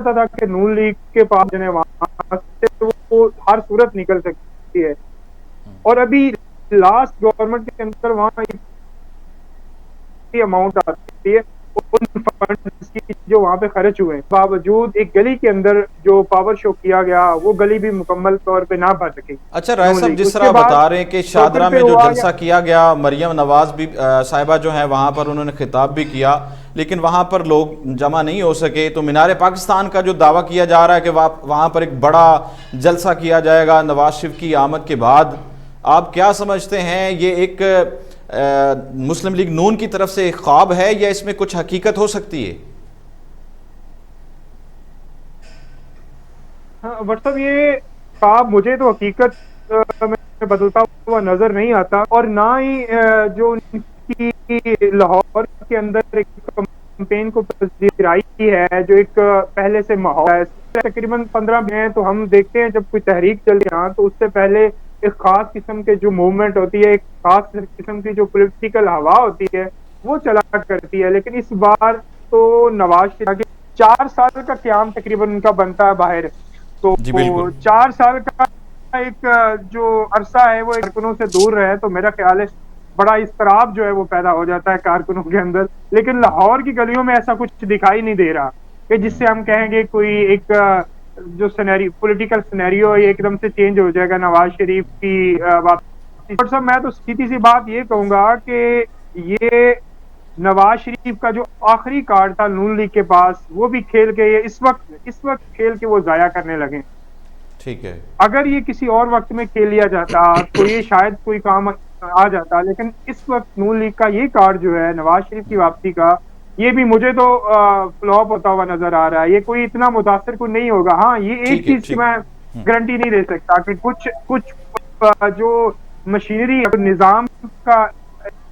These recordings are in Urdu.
پتا تھا کہ نون لیگ کے پاس جو ہے وہاں سے وہ ہر صورت نکل سکتی ہے، اور ابھی لاسٹ گورنمنٹ کے اندر وہاں اماؤنٹ آتی ہے ان فنڈز کی جو وہاں پہ خرچ ہوئے ہیں، باوجود ایک گلی کے اندر جو پاور شو کیا گیا وہ گلی بھی مکمل طور پہ نہ بن سکی۔ اچھا رائے صاحب، جس طرح بتا رہے ہیں کہ شادرہ میں جو جلسہ کیا گیا، مریم نواز بھی صاحبہ جو ہیں وہاں پر انہوں نے خطاب بھی کیا، لیکن وہاں پر لوگ جمع نہیں ہو سکے، تو مینار پاکستان کا جو دعویٰ کیا جا رہا ہے کہ وہاں پر ایک بڑا جلسہ کیا جائے گا نواز شریف کی آمد کے بعد، آپ کیا سمجھتے ہیں یہ ایک مسلم لیگ نون کی طرف سے ایک خواب ہے یا اس میں کچھ حقیقت ہو سکتی ہے؟ بٹ صاحب یہ خواب مجھے تو حقیقت میں بدلتا ہوا نظر نہیں آتا، اور نہ ہی جو ان کی لاہور کے اندر ایک کمپین کو پذیرائی ہے جو ایک پہلے سے ماحول ہے۔ تقریباً 15 میں تو ہم دیکھتے ہیں جب کوئی تحریک چل رہی ہے تو اس سے پہلے ایک خاص قسم کے جو موومنٹ ہوتی ہے، ایک خاص قسم کی جو پولیٹیکل ہوا ہوتی ہے وہ چلا کرتی ہے، لیکن اس بار تو نواز شریف کے 4 سال کا قیام تقریباً ان کا بنتا ہے باہر، تو جی بالکل 4 سال کا ایک جو عرصہ ہے وہ کارکنوں سے دور رہے تو میرا خیال ہے بڑا اضطراب جو ہے وہ پیدا ہو جاتا ہے کارکنوں کے اندر، لیکن لاہور کی گلیوں میں ایسا کچھ دکھائی نہیں دے رہا کہ جس سے ہم کہیں گے کوئی ایک جو پولیٹیکل سینیریو ایک دم سے چینج ہو جائے گا نواز شریف کی واپسی۔ اور صاحب میں تو سیدھی سی بات یہ کہوں گا کہ یہ نواز شریف کا جو آخری کارڈ تھا نون لیگ کے پاس وہ بھی کھیل کے یہ اس وقت کھیل کے وہ ضائع کرنے لگے۔ ٹھیک ہے، اگر یہ کسی اور وقت میں کھیل لیا جاتا تو یہ شاید کوئی کام آ جاتا، لیکن اس وقت نون لیگ کا یہ کارڈ جو ہے نواز شریف کی واپسی کا، یہ بھی مجھے تو فلوپ ہوتا ہوا نظر آ رہا ہے۔ یہ کوئی اتنا متاثر کوئی نہیں ہوگا۔ ہاں یہ ایک چیز کی میں گارنٹی نہیں دے سکتا کہ کچھ جو مشینری نظام کا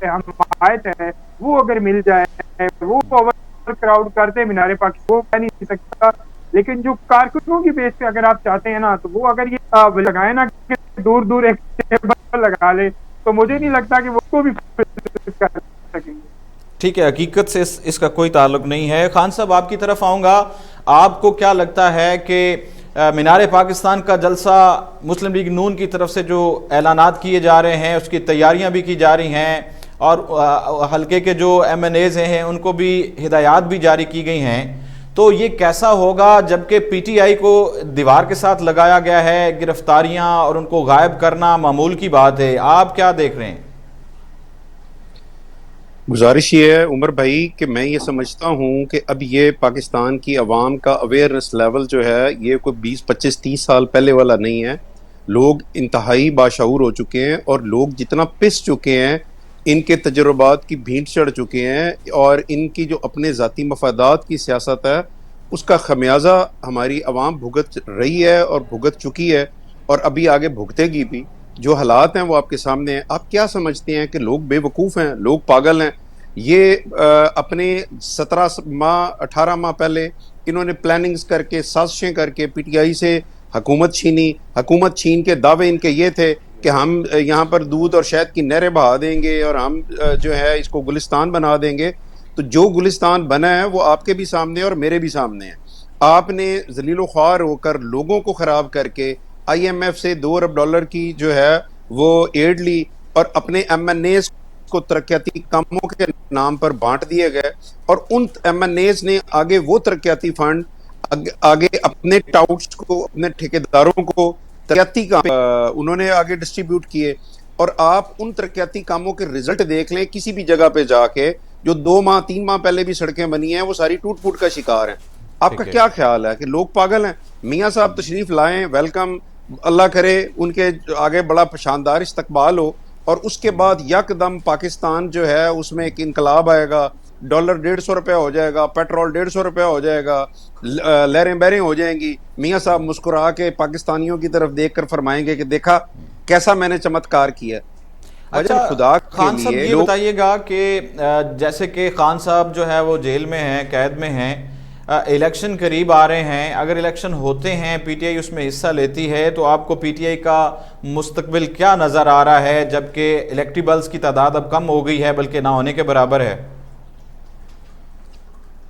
حمایت ہے وہ اگر مل جائے، وہ اوور کراؤڈ کرتے مینار پاکستان، وہ کہہ نہیں سکتا، لیکن جو کارکنوں کی بیس پہ اگر آپ چاہتے ہیں نا تو وہ اگر یہ لگائے نا کہ دور دور ایک ٹیبل لگا لے تو مجھے نہیں لگتا کہ وہ کو بھی کر سکیں گے۔ ٹھیک ہے، حقیقت سے اس کا کوئی تعلق نہیں ہے۔ خان صاحب آپ کی طرف آؤں گا، آپ کو کیا لگتا ہے کہ مینار پاکستان کا جلسہ مسلم لیگ نون کی طرف سے جو اعلانات کیے جا رہے ہیں اس کی تیاریاں بھی کی جا رہی ہیں اور حلقے کے جو ایم این ایز ہیں ان کو بھی ہدایات بھی جاری کی گئی ہیں، تو یہ کیسا ہوگا جبکہ پی ٹی آئی کو دیوار کے ساتھ لگایا گیا ہے، گرفتاریاں اور ان کو غائب کرنا معمول کی بات ہے، آپ کیا دیکھ رہے ہیں؟ گزارش یہ ہے عمر بھائی کہ میں یہ سمجھتا ہوں کہ اب یہ پاکستان کی عوام کا اویئرنس لیول جو ہے یہ کوئی 20 25 30 سال پہلے والا نہیں ہے۔ لوگ انتہائی باشعور ہو چکے ہیں اور لوگ جتنا پس چکے ہیں، ان کے تجربات کی بھینٹ چڑھ چکے ہیں اور ان کی جو اپنے ذاتی مفادات کی سیاست ہے اس کا خمیازہ ہماری عوام بھگت رہی ہے اور بھگت چکی ہے اور ابھی آگے بھگتے گی بھی۔ جو حالات ہیں وہ آپ کے سامنے ہیں۔ آپ کیا سمجھتے ہیں کہ لوگ بے وقوف ہیں، لوگ پاگل ہیں؟ یہ اپنے 17 ماہ 18 ماہ پہلے انہوں نے پلاننگز کر کے سازشیں کر کے پی ٹی آئی سے حکومت چھینی، حکومت چھین کے دعوے ان کے یہ تھے کہ ہم یہاں پر دودھ اور شہد کی نہریں بہا دیں گے اور ہم جو ہے اس کو گلستان بنا دیں گے۔ تو جو گلستان بنا ہے وہ آپ کے بھی سامنے اور میرے بھی سامنے ہے۔ آپ نے ذلیل و خوار ہو کر لوگوں کو خراب کر کے آئی ایم ایف سے 2 ارب ڈالر کی جو ہے وہ ایڈ لی اور اپنے ایم این ایز کو ترقیاتی کاموں کے نام پر بانٹ دیے گئے، اور ان ایم این ایز نے آگے وہ ترقیاتی فنڈ آگے اپنے ٹاؤٹس کو، اپنے ٹھیکیداروں کو ترقیاتی کام انہوں نے آگے ڈسٹریبیوٹ کیے۔ اور آپ ان ترقیاتی کاموں کے رزلٹ دیکھ لیں کسی بھی جگہ پہ جا کے، جو 2 ماہ 3 ماہ پہلے بھی سڑکیں بنی ہیں وہ ساری ٹوٹ پھوٹ کا شکار ہیں۔ آپ کا کیا خیال ہے کہ لوگ پاگل ہیں؟ میاں صاحب تشریف لائیں، ویلکم، اللہ کرے ان کے آگے بڑا شاندار استقبال ہو، اور اس کے بعد یکدم پاکستان جو ہے اس میں ایک انقلاب آئے گا، ڈالر 150 روپے ہو جائے گا، پیٹرول 150 روپے ہو جائے گا، لہریں بہریں ہو جائیں گی۔ میاں صاحب مسکرا کے پاکستانیوں کی طرف دیکھ کر فرمائیں گے کہ دیکھا کیسا میں نے چمتکار کیا۔ اچھا خدا خان صاحب یہ بتائیے گا کہ جیسے کہ خان صاحب جو ہے وہ جیل میں ہیں، قید میں ہیں، الیکشن قریب آ رہے ہیں، اگر الیکشن ہوتے ہیں پی ٹی آئی اس میں حصہ لیتی ہے تو آپ کو پی ٹی آئی کا مستقبل کیا نظر آ رہا ہے جبکہ الیکٹیبلز کی تعداد اب کم ہو گئی ہے بلکہ نہ ہونے کے برابر ہے؟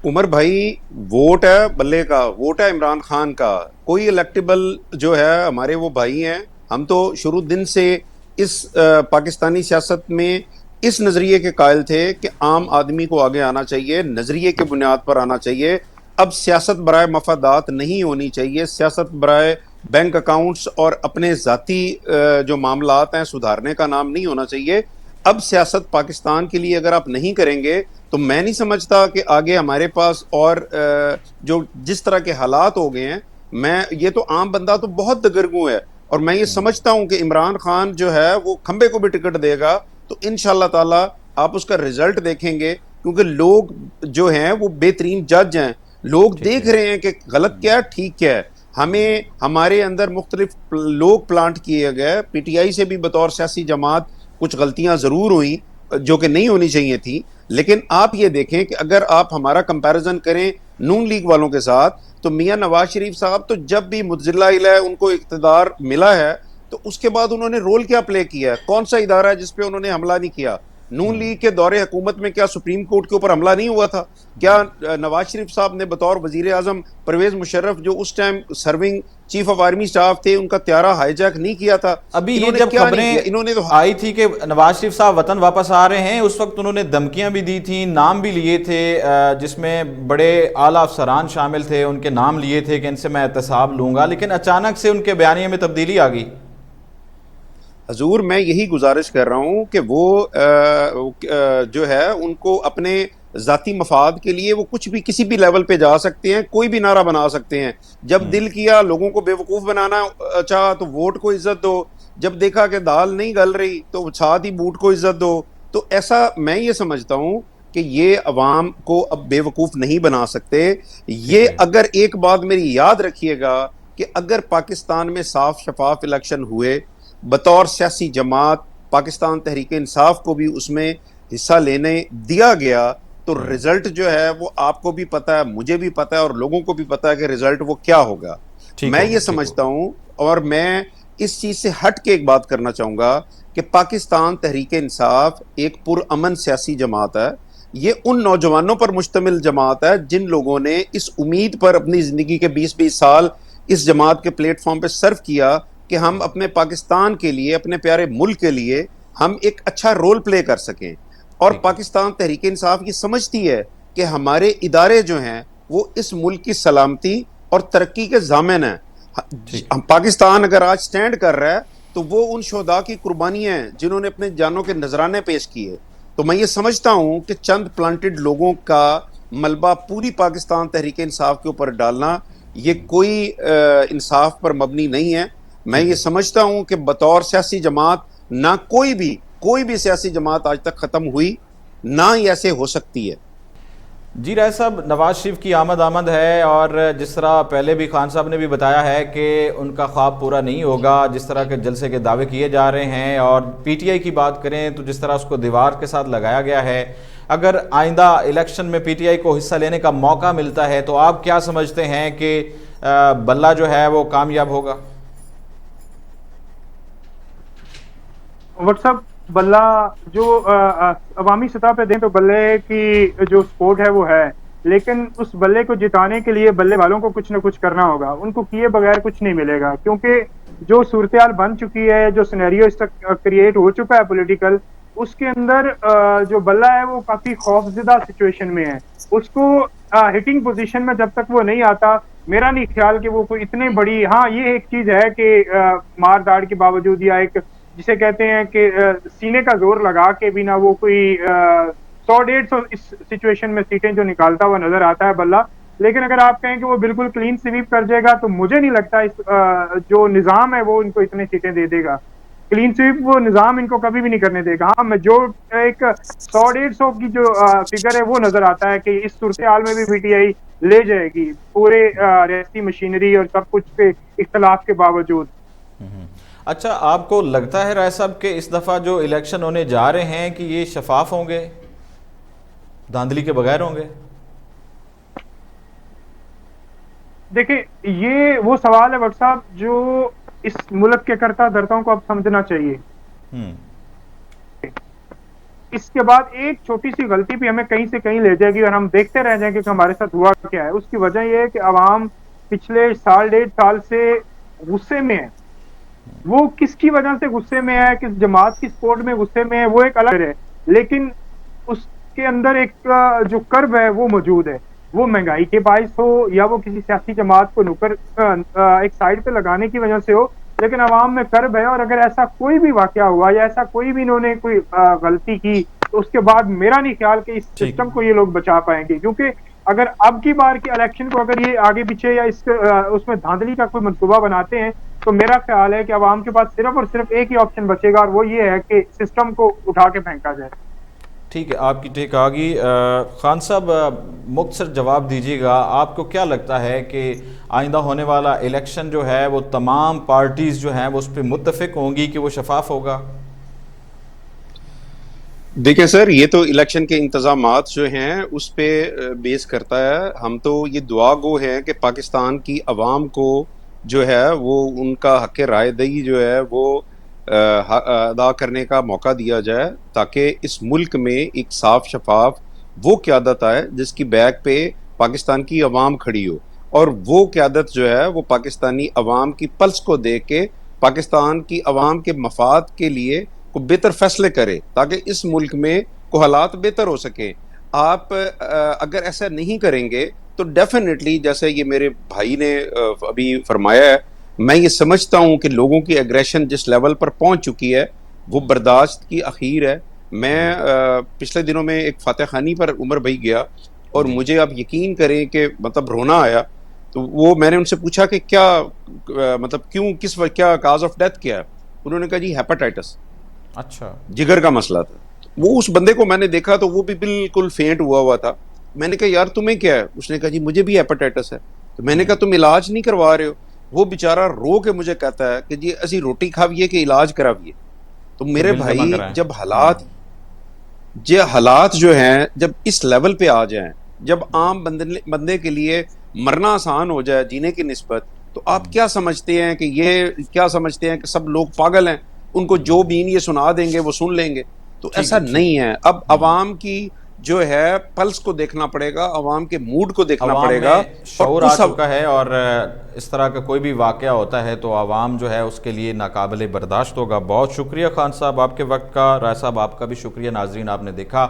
عمر بھائی ووٹ ہے بلے کا، ووٹ ہے عمران خان کا، کوئی الیکٹیبل جو ہے ہمارے وہ بھائی ہیں. ہم تو شروع دن سے اس پاکستانی سیاست میں اس نظریے کے قائل تھے کہ عام آدمی کو آگے آنا چاہیے، نظریے کے بنیاد پر آنا چاہیے. اب سیاست برائے مفادات نہیں ہونی چاہیے، سیاست برائے بینک اکاؤنٹس اور اپنے ذاتی جو معاملات ہیں سدھارنے کا نام نہیں ہونا چاہیے. اب سیاست پاکستان کے لیے اگر آپ نہیں کریں گے تو میں نہیں سمجھتا کہ آگے ہمارے پاس اور جو جس طرح کے حالات ہو گئے ہیں، میں یہ تو عام بندہ تو بہت دگرگوں ہے، اور میں یہ سمجھتا ہوں کہ عمران خان جو ہے وہ کھمبے کو بھی ٹکٹ دے گا تو انشاءاللہ تعالی آپ اس کا رزلٹ دیکھیں گے، کیونکہ لوگ جو ہیں وہ بہترین جج ہیں. لوگ دیکھ رہے ہیں کہ غلط کیا ہے ٹھیک کیا ہے. ہمیں ہمارے اندر مختلف لوگ پلانٹ کیے گئے، پی ٹی آئی سے بھی بطور سیاسی جماعت کچھ غلطیاں ضرور ہوئیں جو کہ نہیں ہونی چاہیے تھی. لیکن آپ یہ دیکھیں کہ اگر آپ ہمارا کمپیریزن کریں نون لیگ والوں کے ساتھ تو میاں نواز شریف صاحب تو جب بھی متضلہ علیہ ان کو اقتدار ملا ہے تو اس کے بعد انہوں نے رول کیا پلے کیا ہے؟ کون سا ادارہ ہے جس پہ انہوں نے حملہ نہیں کیا؟ نون لیگ کے دور حکومت میں کیا سپریم کورٹ کے اوپر حملہ نہیں ہوا تھا؟ کیا نواز شریف صاحب نے بطور وزیر اعظم پرویز مشرف جو اس time serving chief of army staff تھے ان کا طیارہ ہائی جیک نہیں کیا تھا؟ ابھی یہ جب خبریں آئی تھی کہ نواز شریف صاحب وطن واپس آ رہے ہیں، اس وقت انہوں نے دھمکیاں بھی دی تھیں، نام بھی لیے تھے، جس میں بڑے اعلیٰ افسران شامل تھے، ان کے نام لیے تھے کہ ان سے میں احتساب لوں گا، لیکن اچانک سے ان کے بیانیے میں تبدیلی آ گئی. حضور میں یہی گزارش کر رہا ہوں کہ وہ جو ہے ان کو اپنے ذاتی مفاد کے لیے وہ کچھ بھی کسی بھی لیول پہ جا سکتے ہیں، کوئی بھی نعرہ بنا سکتے ہیں. جب دل کیا لوگوں کو بے وقوف بنانا چاہا تو ووٹ کو عزت دو، جب دیکھا کہ دال نہیں گل رہی تو ساتھ ہی بوٹ کو عزت دو. تو ایسا میں یہ سمجھتا ہوں کہ یہ عوام کو اب بے وقوف نہیں بنا سکتے. یہ اگر ایک بات میری یاد رکھیے گا کہ اگر پاکستان میں صاف شفاف الیکشن ہوئے بطور سیاسی جماعت پاکستان تحریک انصاف کو بھی اس میں حصہ لینے دیا گیا تو رزلٹ جو ہے وہ آپ کو بھی پتہ ہے، مجھے بھی پتہ ہے، اور لوگوں کو بھی پتہ ہے کہ رزلٹ وہ کیا ہوگا. میں یہ سمجھتا ہوں، اور میں اس چیز سے ہٹ کے ایک بات کرنا چاہوں گا کہ پاکستان تحریک انصاف ایک پرامن سیاسی جماعت ہے. یہ ان نوجوانوں پر مشتمل جماعت ہے جن لوگوں نے اس امید پر اپنی زندگی کے 20-20 سال اس جماعت کے پلیٹ فارم پہ سرو کیا کہ ہم اپنے پاکستان کے لیے، اپنے پیارے ملک کے لیے ہم ایک اچھا رول پلے کر سکیں. اور پاکستان تحریک انصاف یہ سمجھتی ہے کہ ہمارے ادارے جو ہیں وہ اس ملک کی سلامتی اور ترقی کے ضامن ہیں. پاکستان اگر آج سٹینڈ کر رہا ہے تو وہ ان شہداء کی قربانیاں ہیں جنہوں نے اپنے جانوں کے نذرانے پیش کیے. تو میں یہ سمجھتا ہوں کہ چند پلانٹڈ لوگوں کا ملبہ پوری پاکستان تحریک انصاف کے اوپر ڈالنا یہ کوئی انصاف پر مبنی نہیں ہے. میں یہ سمجھتا ہوں کہ بطور سیاسی جماعت نہ کوئی بھی سیاسی جماعت آج تک ختم ہوئی، نہ ہی ایسے ہو سکتی ہے. جی رائے صاحب، نواز شریف کی آمد ہے، اور جس طرح پہلے بھی خان صاحب نے بھی بتایا ہے کہ ان کا خواب پورا نہیں ہوگا، جس طرح کے جلسے کے دعوے کیے جا رہے ہیں. اور پی ٹی آئی کی بات کریں تو جس طرح اس کو دیوار کے ساتھ لگایا گیا ہے، اگر آئندہ الیکشن میں پی ٹی آئی کو حصہ لینے کا موقع ملتا ہے تو آپ کیا سمجھتے ہیں کہ بلہ جو ہے وہ کامیاب ہوگا؟ واٹس ایپ بلہ جو عوامی سطح پہ دیں تو بلے کی جو سپورٹ ہے وہ ہے، لیکن اس بلے کو جتانے کے لیے بلے والوں کو کچھ نہ کچھ کرنا ہوگا. ان کو کیے بغیر کچھ نہیں ملے گا، کیونکہ جو صورتحال بن چکی ہے، جو سینیریو اس تک کریٹ ہو چکا ہے پولیٹیکل، اس کے اندر جو بلہ ہے وہ کافی خوفزدہ سچویشن میں ہے. اس کو ہٹنگ پوزیشن میں جب تک وہ نہیں آتا، میرا نہیں خیال کہ وہ کوئی اتنے بڑی، ہاں یہ ایک چیز ہے کہ مار داڑ کے باوجود یا ایک جسے کہتے ہیں کہ سینے کا زور لگا کے بھی نہ وہ کوئی 100-150 اس سچویشن میں سیٹیں جو نکالتا ہوا نظر آتا ہے بلہ. لیکن اگر آپ کہیں کہ وہ بالکل کلین سویپ کر جائے گا تو مجھے نہیں لگتا اس جو نظام ہے وہ ان کو اتنے سیٹیں دے دے گا. کلین سویپ وہ نظام ان کو کبھی بھی نہیں کرنے دے گا. ہاں جو ایک 100-150 کی جو فگر ہے وہ نظر آتا ہے کہ اس صورتحال میں بھی پی ٹی آئی لے جائے گی پورے ریاستی مشینری اور سب کچھ کے اختلاف کے باوجود. اچھا، آپ کو لگتا ہے رائے صاحب کہ اس دفعہ جو الیکشن ہونے جا رہے ہیں کہ یہ شفاف ہوں گے، دھاندلی کے بغیر ہوں گے؟ دیکھیں یہ وہ سوال ہے وقت صاحب جو اس ملک کے کرتا دھرتاؤں کو اب سمجھنا چاہیے. اس کے بعد ایک چھوٹی سی غلطی بھی ہمیں کہیں سے کہیں لے جائے گی اور ہم دیکھتے رہ جائیں گے کہ ہمارے ساتھ ہوا کیا ہے. اس کی وجہ یہ ہے کہ عوام پچھلے سال 1.5 سال سے غصے میں ہے. وہ کس کی وجہ سے غصے میں ہے, کس جماعت کی سپورٹ میں غصے میں ہے, وہ ایک الگ ہے, لیکن اس کے اندر ایک جو کرب ہے وہ موجود ہے. وہ مہنگائی کے باعث ہو یا وہ کسی سیاسی جماعت کو نکر ایک سائڈ پہ لگانے کی وجہ سے ہو, لیکن عوام میں کرب ہے. اور اگر ایسا کوئی بھی واقعہ ہوا یا ایسا کوئی بھی انہوں نے کوئی غلطی کی تو اس کے بعد میرا نہیں خیال کہ اس سسٹم کو یہ لوگ بچا پائیں گے, کیونکہ اگر اب کی بار کی الیکشن کو اگر یہ آگے پیچھے یا اس میں دھاندلی کا کوئی منصوبہ بناتے ہیں تو میرا خیال ہے کہ عوام کے پاس صرف اور صرف ایک ہی آپشن بچے گا, اور وہ یہ ہے کہ سسٹم کو اٹھا کے پھینکا جائے. ٹھیک ہے, آپ کی ٹیک آ گئی. خان صاحب مختصر جواب دیجیے گا, آپ کو کیا لگتا ہے کہ آئندہ ہونے والا الیکشن جو ہے وہ تمام پارٹیز جو ہیں وہ اس پہ متفق ہوں گی کہ وہ شفاف ہوگا؟ دیکھیں سر, یہ تو الیکشن کے انتظامات جو ہیں اس پہ بیس کرتا ہے. ہم تو یہ دعا گو ہیں کہ پاکستان کی عوام کو جو ہے وہ ان کا حق رائے دہی جو ہے وہ ادا کرنے کا موقع دیا جائے, تاکہ اس ملک میں ایک صاف شفاف وہ قیادت آئے جس کی بیک پہ پاکستان کی عوام کھڑی ہو, اور وہ قیادت جو ہے وہ پاکستانی عوام کی پلس کو دیکھ کے پاکستان کی عوام کے مفاد کے لیے کو بہتر فیصلے کرے, تاکہ اس ملک میں کو حالات بہتر ہو سکیں. آپ اگر ایسا نہیں کریں گے تو ڈیفینیٹلی, جیسے یہ میرے بھائی نے ابھی فرمایا ہے, میں یہ سمجھتا ہوں کہ لوگوں کی ایگریشن جس لیول پر پہنچ چکی ہے وہ برداشت کی اخیر ہے. میں پچھلے دنوں میں ایک فاتح خانی پر عمر بھائی گیا, اور مجھے آپ یقین کریں کہ مطلب رونا آیا. تو وہ میں نے ان سے پوچھا کہ کیا مطلب کیوں, کیا کاز آف ڈیتھ کیا ہے؟ انہوں نے کہا جی ہیپاٹائٹس, اچھا, جگر کا مسئلہ تھا. وہ اس بندے کو میں نے دیکھا تو وہ بھی بالکل فینٹ ہوا تھا. میں نے کہا یار تمہیں کیا ہے؟ اس نے کہا جی مجھے بھی ہیپاٹائٹس ہے. تو میں نے کہا تم علاج نہیں کروا رہے ہو؟ وہ بیچارہ رو کے مجھے کہتا ہے کہ جی اسی روٹی کھاویے کہ علاج کراویے. تو میرے بھائی جب حالات جو ہیں جب اس لیول پہ آ جائیں, جب عام بندے کے لیے مرنا آسان ہو جائے جینے کی نسبت, تو آپ کیا سمجھتے ہیں کہ سب لوگ پاگل ہیں, ان کو جو بھی یہ سنا دیں گے وہ سن لیں گے؟ تو ایسا نہیں ہے. اب عوام کی جو ہے پلس کو دیکھنا پڑے گا, عوام کے موڈ کو دیکھنا پڑے گا. شعور آ چکا ہے, اور اس طرح کا کوئی بھی واقعہ ہوتا ہے تو عوام جو ہے اس کے لیے ناقابل برداشت ہوگا. بہت شکریہ خان صاحب آپ کے وقت کا. رائے صاحب آپ کا بھی شکریہ. ناظرین آپ نے دیکھا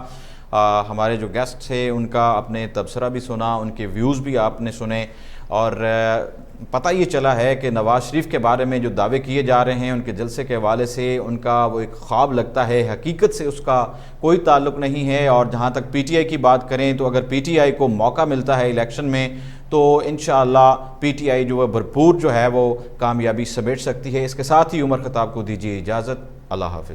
ہمارے جو گیسٹ تھے ان کا اپنے تبصرہ بھی سنا, ان کے ویوز بھی آپ نے سنے, اور پتہ یہ چلا ہے کہ نواز شریف کے بارے میں جو دعوے کیے جا رہے ہیں ان کے جلسے کے حوالے سے ان کا وہ ایک خواب لگتا ہے, حقیقت سے اس کا کوئی تعلق نہیں ہے. اور جہاں تک پی ٹی آئی کی بات کریں تو اگر پی ٹی آئی کو موقع ملتا ہے الیکشن میں تو انشاءاللہ پی ٹی آئی جو ہے بھرپور جو ہے وہ کامیابی سمیٹ سکتی ہے. اس کے ساتھ ہی عمر خطاب کو دیجیے اجازت. اللہ حافظ.